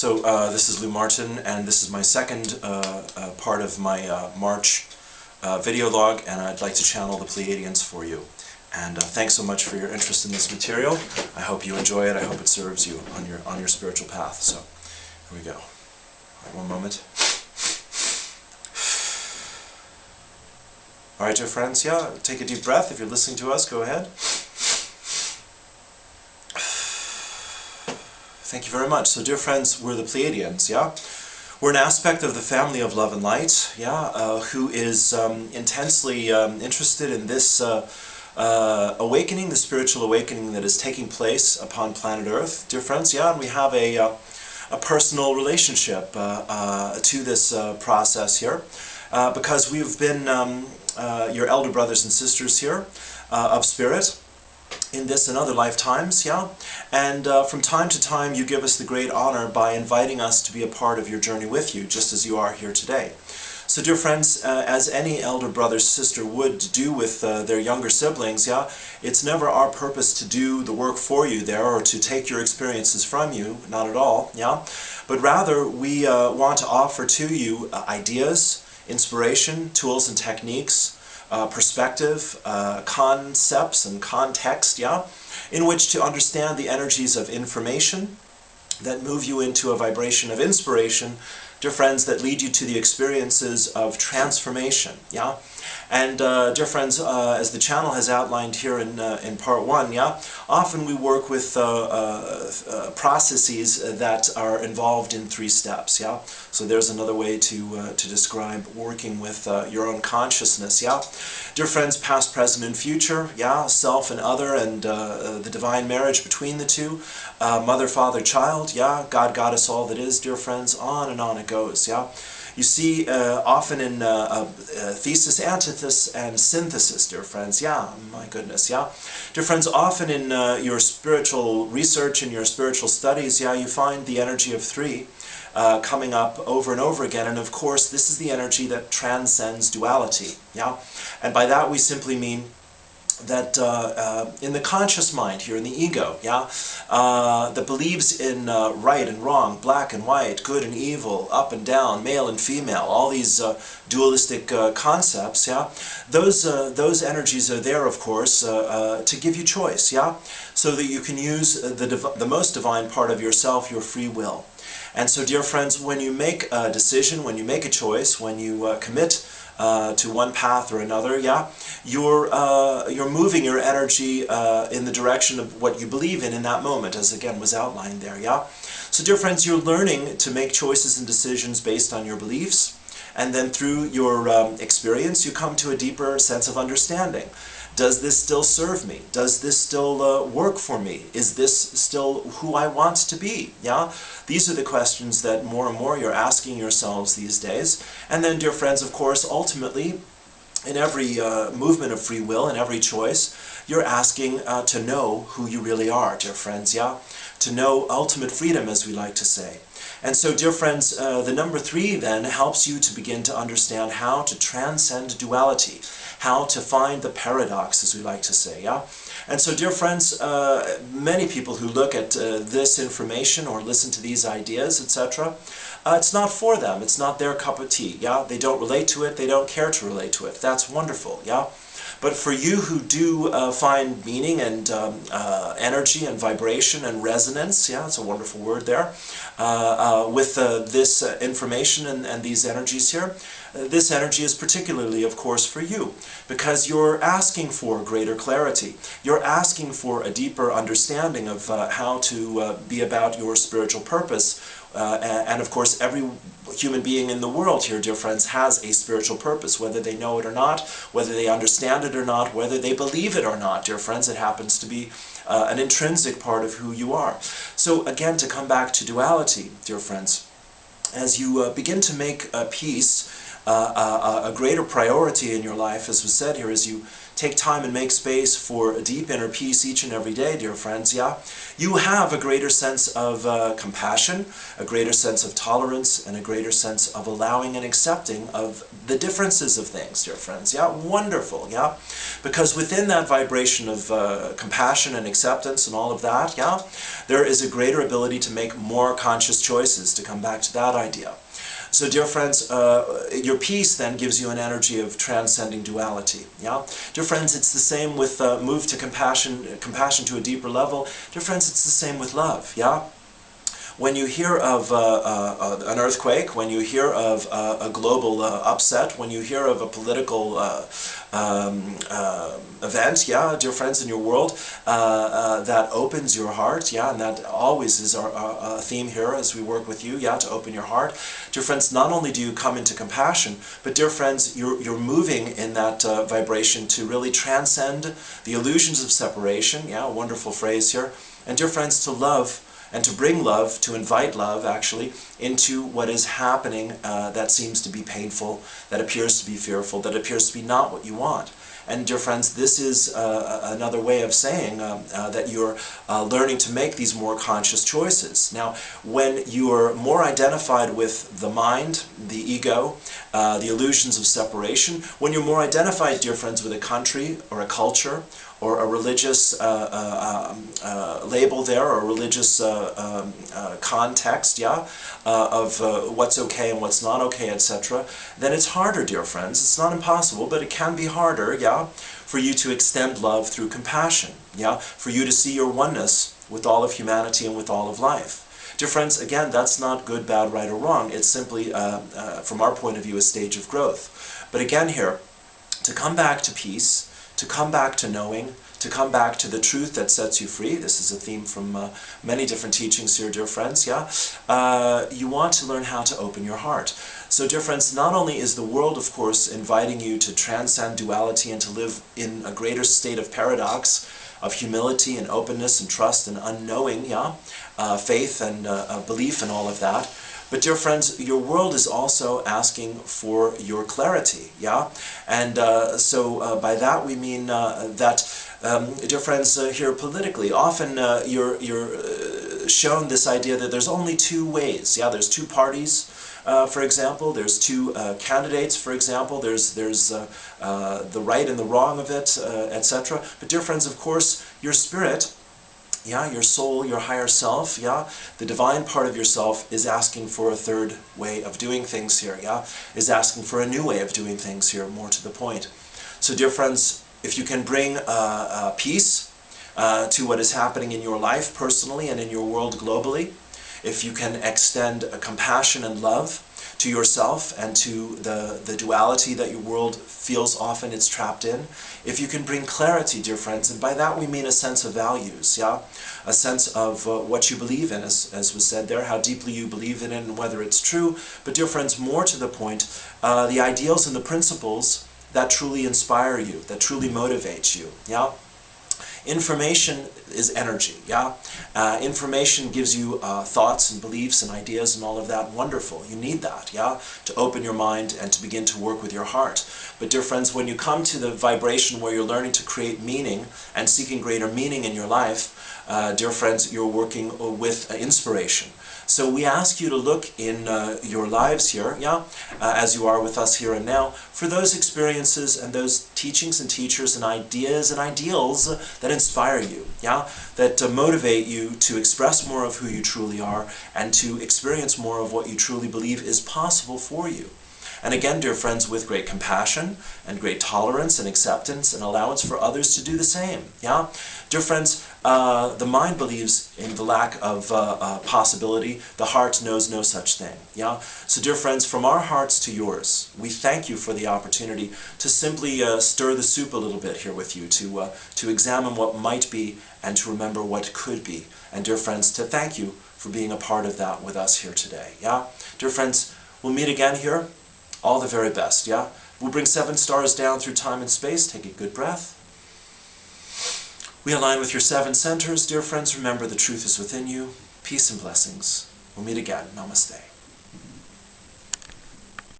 This is Lou Martin, and this is my second part of my March video log, and I'd like to channel the Pleiadians for you. And thanks so much for your interest in this material. I hope you enjoy it. I hope it serves you on your spiritual path. So, here we go. All right, one moment. All right, dear friends, take a deep breath. If you're listening to us, go ahead. Thank you very much. So, dear friends, we're the Pleiadians, We're an aspect of the family of love and light, who is intensely interested in this awakening, the spiritual awakening that is taking place upon planet Earth, dear friends, and we have a personal relationship to this process here, because we've been your elder brothers and sisters here of spirit in this and other lifetimes, and from time to time you give us the great honor by inviting us to be a part of your journey with you, just as you are here today. So, dear friends, as any elder brother sister would do with their younger siblings, it's never our purpose to do the work for you there or to take your experiences from you, not at all, but rather we want to offer to you ideas, inspiration, tools and techniques, perspective, concepts and context, in which to understand the energies of information that move you into a vibration of inspiration, dear friends, that lead you to the experiences of transformation, And dear friends, as the channel has outlined here in part one, often we work with processes that are involved in 3 steps, So there's another way to describe working with your own consciousness, Dear friends, past, present, and future, self and other, and the divine marriage between the two, mother, father, child, God, goddess, all that is, dear friends, on it goes, You see, often in thesis, antithesis, and synthesis, dear friends, my goodness, Dear friends, often in your spiritual research and your spiritual studies, you find the energy of 3 coming up over and over again, and of course, this is the energy that transcends duality, And by that we simply mean that in the conscious mind here, in the ego, that believes in right and wrong, black and white, good and evil, up and down, male and female, all these dualistic concepts, those energies are there, of course, to give you choice, so that you can use the most divine part of yourself, your free will. And so, dear friends, when you make a decision, when you make a choice, when you commit to one path or another, you're moving your energy in the direction of what you believe in that moment, as again was outlined there, So, dear friends, you're learning to make choices and decisions based on your beliefs, and then through your experience, you come to a deeper sense of understanding. Does this still serve me? Does this still work for me? Is this still who I want to be? These are the questions that more and more you're asking yourselves these days. And then, dear friends, of course, ultimately, in every movement of free will, in every choice, you're asking to know who you really are, dear friends, To know ultimate freedom, as we like to say. And so, dear friends, the number 3 then helps you to begin to understand how to transcend duality, how to find the paradox, as we like to say, And so, dear friends, many people who look at this information or listen to these ideas, etc., it's not for them. It's not their cup of tea, They don't relate to it. They don't care to relate to it. That's wonderful, But for you who do find meaning and energy and vibration and resonance, it's a wonderful word there, with this information and these energies here, this energy is particularly, of course, for you, because you're asking for greater clarity. You're asking for a deeper understanding of how to be about your spiritual purpose. And of course, every human being in the world here, dear friends, has a spiritual purpose, whether they know it or not, whether they understand it or not, whether they believe it or not, dear friends. It happens to be an intrinsic part of who you are. So again, to come back to duality, dear friends, as you begin to make peace a greater priority in your life, as was said here, as you take time and make space for a deep inner peace each and every day, dear friends, yeah? You have a greater sense of compassion, a greater sense of tolerance, and a greater sense of allowing and accepting of the differences of things, dear friends, yeah? Wonderful, yeah? Because within that vibration of compassion and acceptance and all of that, yeah, there is a greater ability to make more conscious choices, to come back to that idea. So, dear friends, your peace then gives you an energy of transcending duality. Yeah, dear friends, it's the same with move to compassion, compassion to a deeper level. Dear friends, it's the same with love. Yeah. When you hear of an earthquake, when you hear of a global upset, when you hear of a political event, yeah, dear friends, in your world, that opens your heart, yeah, and that always is our theme here as we work with you, yeah, to open your heart. Dear friends, not only do you come into compassion, but dear friends, you're moving in that vibration to really transcend the illusions of separation, yeah, a wonderful phrase here, and dear friends, to love, and to bring love, to invite love, actually, into what is happening that seems to be painful, that appears to be fearful, that appears to be not what you want. And dear friends, this is another way of saying that you're learning to make these more conscious choices. Now, when you're more identified with the mind, the ego, the illusions of separation, when you're more identified, dear friends, with a country or a culture, or a religious label there, or a religious context, yeah, of what's okay and what's not okay, etc., then it's harder, dear friends. It's not impossible, but it can be harder, yeah, for you to extend love through compassion, yeah, for you to see your oneness with all of humanity and with all of life. Dear friends, again, that's not good, bad, right, or wrong. It's simply, from our point of view, a stage of growth. But again here, to come back to peace, to come back to knowing, to come back to the truth that sets you free. This is a theme from many different teachings here, dear friends, yeah? You want to learn how to open your heart. So, dear friends, not only is the world, of course, inviting you to transcend duality and to live in a greater state of paradox, of humility and openness and trust and unknowing, yeah? Faith and belief and all of that. But dear friends, your world is also asking for your clarity, yeah? And so by that we mean that, dear friends, here politically, often you're shown this idea that there's only two ways, yeah? There's two parties, for example, there's two candidates, for example, there's the right and the wrong of it, etc. But dear friends, of course, your spirit, yeah, your soul, your higher self, yeah, the divine part of yourself is asking for a third way of doing things here, yeah, is asking for a new way of doing things here, more to the point. So, dear friends, if you can bring peace to what is happening in your life personally and in your world globally, if you can extend compassion and love to yourself and to the duality that your world feels often it's trapped in, if you can bring clarity, dear friends, and by that we mean a sense of values, yeah? A sense of what you believe in, as was said there, how deeply you believe in it and whether it's true, but dear friends, more to the point, the ideals and the principles that truly inspire you, that truly motivate you, yeah? Information is energy, yeah? Information gives you thoughts and beliefs and ideas and all of that. Wonderful. You need that, yeah? To open your mind and to begin to work with your heart. But dear friends, when you come to the vibration where you're learning to create meaning and seeking greater meaning in your life, dear friends, you're working with inspiration. So we ask you to look in your lives here, yeah, as you are with us here and now, for those experiences and those teachings and teachers and ideas and ideals that inspire you, yeah, that motivate you to express more of who you truly are and to experience more of what you truly believe is possible for you. And again, dear friends, with great compassion and great tolerance and acceptance and allowance for others to do the same, yeah? Dear friends, the mind believes in the lack of possibility. The heart knows no such thing, yeah? So dear friends, from our hearts to yours, we thank you for the opportunity to simply stir the soup a little bit here with you, to examine what might be and to remember what could be. And dear friends, to thank you for being a part of that with us here today, yeah? Dear friends, we'll meet again here. All the very best, yeah? We'll bring 7 stars down through time and space. Take a good breath. We align with your 7 centers. Dear friends, remember the truth is within you. Peace and blessings. We'll meet again. Namaste.